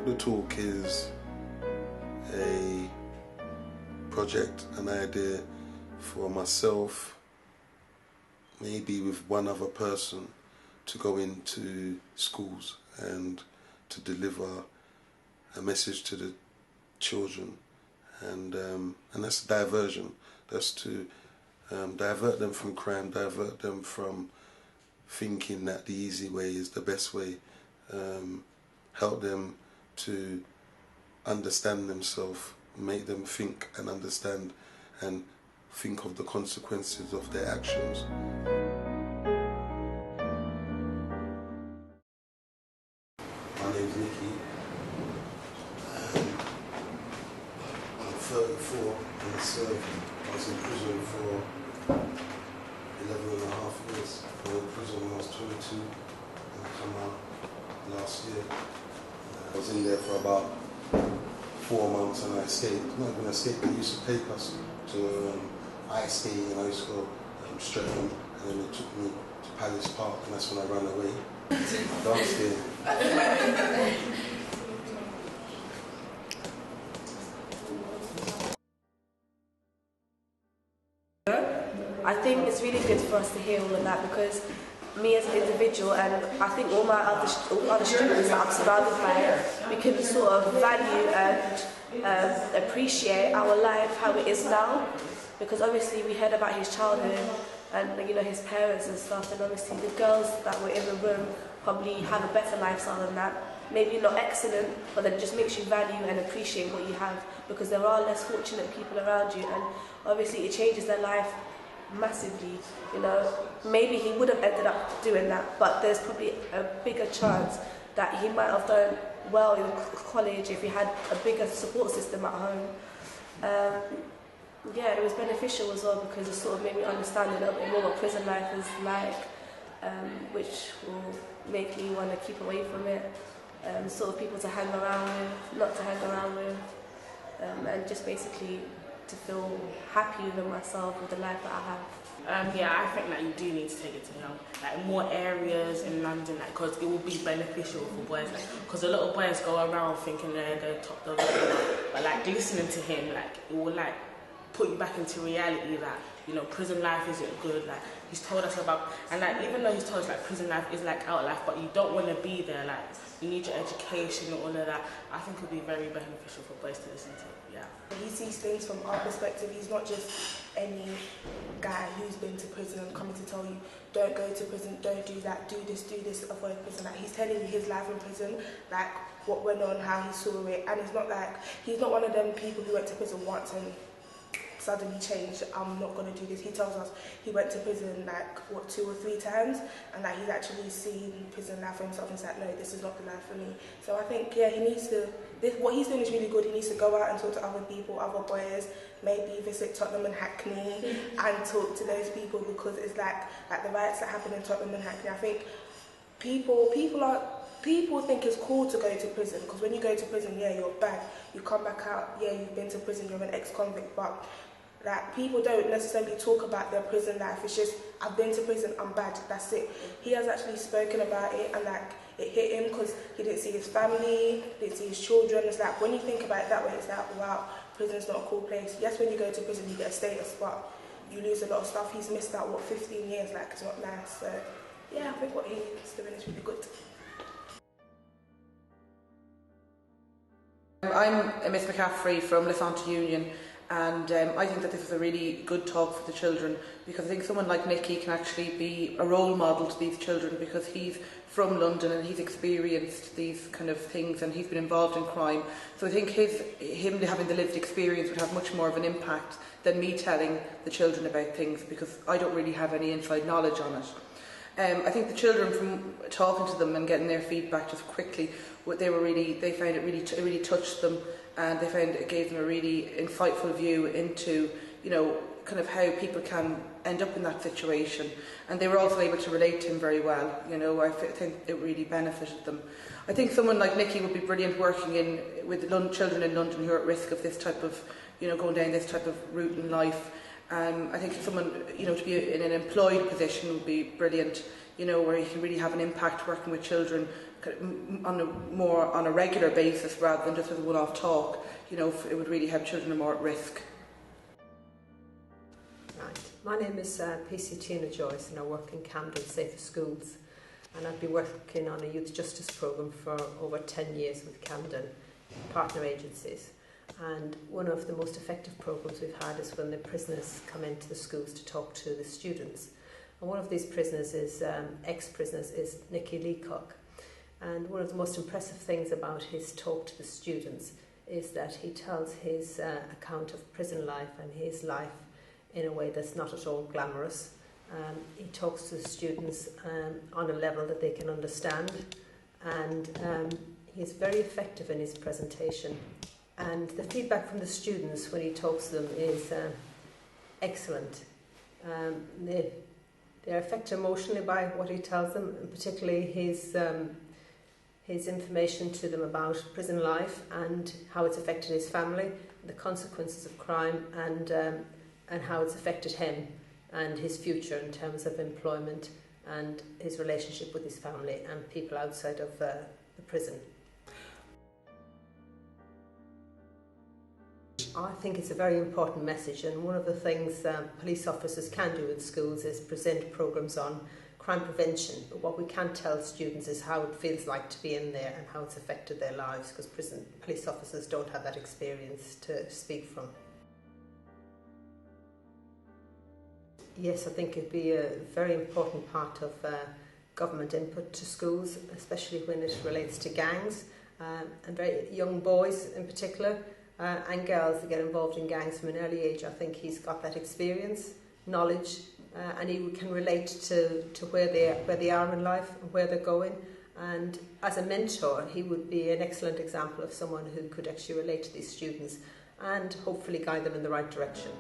the Talk is a project, an idea for myself, maybe with one other person, to go into schools and to deliver a message to the children, and that's diversion. That's to divert them from crime, divert them from thinking that the easy way is the best way, help them to understand themselves, make them think and understand and think of the consequences of their actions. My name's Nicky. I'm 34 and I was in prison for 11 and a half years. I was in prison when I was 22 and I come out last year. I was in there for about 4 months and I escaped. Not even escaped, they used to take us to ice skating, and I used to go Streatham, and then they took me to Palace Park, and that's when I ran away. Dance game. I think it's really good for us to hear all of that, because me as an individual, and I think all other students that I'm surrounded by, we can sort of value and appreciate our life, how it is now, because obviously we heard about his childhood and, you know, his parents and stuff, and obviously the girls that were in the room probably have a better lifestyle than that. Maybe not excellent, but then it just makes you value and appreciate what you have, because there are less fortunate people around you, and obviously it changes their life massively. You know, maybe he would have ended up doing that, but there's probably a bigger chance that he might have done well in college if he had a bigger support system at home. Yeah, it was beneficial as well, because it sort of made me understand a little bit more what prison life is like, which will make me want to keep away from it, sort of people to hang around with, not to hang around with, and just basically to feel happy with myself, with the life that I have. Yeah, I think that you do need to take it to like more areas in London, because it will be beneficial for boys. Because a lot of boys go around thinking they're top dog, but like listening to him, like it will like put you back into reality that, you know, prison life isn't good. Like he's told us about, and like even though he's told us like prison life is like our life, but you don't want to be there. Like you need your education and all of that. I think it would be very beneficial for boys to listen to. Yeah. He sees things from our perspective. He's not just any guy who's been to prison and coming to tell you, don't go to prison, don't do that, do this, avoid prison. Like he's telling you his life in prison, like what went on, how he saw it, and it's not like he's not one of them people who went to prison once and suddenly changed. I'm not going to do this. He tells us he went to prison like 2 or 3 times, and that he's actually seen prison life for himself and said, no, this is not the life for me. So I think, yeah, he needs to, what he's doing is really good. He needs to go out and talk to other people, other boys, maybe visit Tottenham and Hackney and talk to those people, because it's like the riots that happen in Tottenham and Hackney. I think people think it's cool to go to prison, because when you go to prison, yeah, you're bad. You come back out, yeah, you've been to prison, you're an ex-convict, but like people don't necessarily talk about their prison life. It's just, I've been to prison, I'm bad, that's it. He has actually spoken about it, and like it hit him, because he didn't see his family, didn't see his children. It's like when you think about it that way, it's like, wow, prison's not a cool place. Yes, when you go to prison you get a status, but you lose a lot of stuff. He's missed out 15 years, like it's not nice. So yeah, I think what he's doing is really good. I'm Miss McCaffrey from Sainte Union, and I think that this is a really good talk for the children, because I think someone like Nicky can actually be a role model to these children, because he's from London and he's experienced these kind of things and he's been involved in crime. So I think him having the lived experience would have much more of an impact than me telling the children about things, because I don't really have any inside knowledge on it. I think the children, from talking to them and getting their feedback just quickly, they found it really touched them, and they found it gave them a really insightful view into, you know, kind of how people can end up in that situation, and they were also able to relate to him very well. You know, I think it really benefited them. I think someone like Nicky would be brilliant working with children in London who are at risk of this type of, you know, going down this type of route in life. I think someone, you know, to be in an employed position would be brilliant. you know, where he can really have an impact working with children on a regular basis rather than just as a one-off talk. You know, it would really help children who are more at risk. Right. My name is PC Tina Joyce and I work in Camden Safer Schools, and I've been working on a youth justice programme for over 10 years with Camden partner agencies. And one of the most effective programmes we've had is when the prisoners come into the schools to talk to the students. And one of these prisoners is, ex-prisoners, is Nicky Leacock. And one of the most impressive things about his talk to the students is that he tells his account of prison life and his life in a way that's not at all glamorous. He talks to the students on a level that they can understand, and he's very effective in his presentation. And the feedback from the students when he talks to them is excellent. They're affected emotionally by what he tells them, and particularly his information to them about prison life and how it's affected his family, the consequences of crime, and how it's affected him and his future in terms of employment and his relationship with his family and people outside of the prison. I think it's a very important message, and one of the things police officers can do in schools is present programmes on crime prevention. But what we can't tell students is how it feels like to be in there and how it's affected their lives, because police officers don't have that experience to speak from. Yes, I think it'd be a very important part of government input to schools, especially when it relates to gangs, and very young boys in particular, and girls that get involved in gangs from an early age. I think he's got that experience, knowledge, and he can relate to where they are in life and where they're going. And as a mentor, he would be an excellent example of someone who could actually relate to these students and hopefully guide them in the right direction.